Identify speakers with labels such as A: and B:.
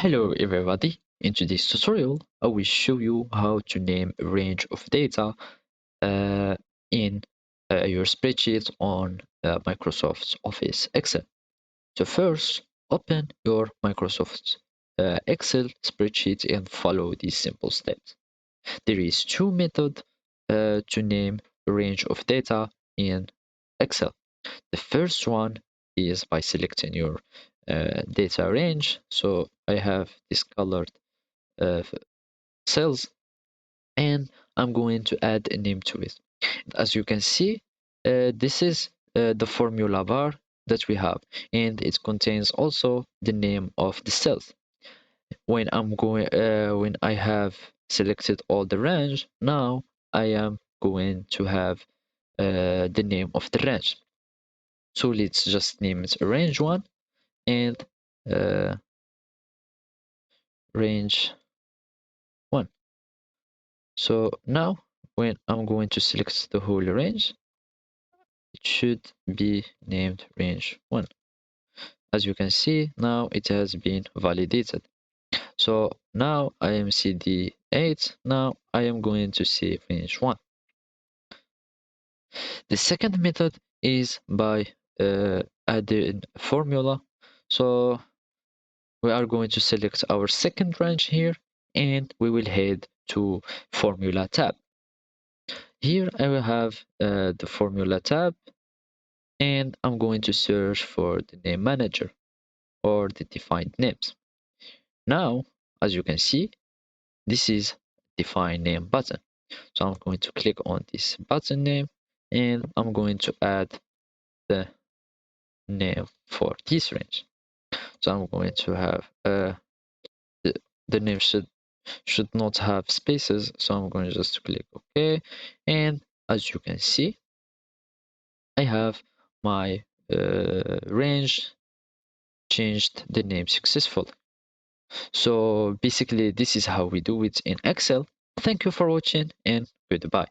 A: Hello everybody, in today's tutorial I will show you how to name a range of data uh, in your spreadsheet on Microsoft Office Excel. So first, open your Microsoft Excel spreadsheet and follow these simple steps. There is two methods to name a range of data in Excel. The first one is by selecting your data range. So I have this colored uh, cells and I'm going to add a name to it. As you can see, this is the formula bar that we have, and it contains also the name of the cells. When I have selected all the range, now I am going to have the name of the range. So let's just name it range 1 and uh, range 1. So now when I'm going to select the whole range, it should be named range 1. As you can see, now it has been validated. So now I am CD8. Now I am going to see range 1. The second method is by adding a formula. So we are going to select our second range here and we will head to formula tab. Here I will have the formula tab and I'm going to search for the name manager or the defined names. Now, as you can see, this is define name button. So I'm going to click on this button name and I'm going to add the name for this range. So I'm going to have the, the name should not have spaces. So I'm going to just click OK. And as you can see, I have my range changed the name successfully. So basically, this is how we do it in Excel. Thank you for watching and goodbye.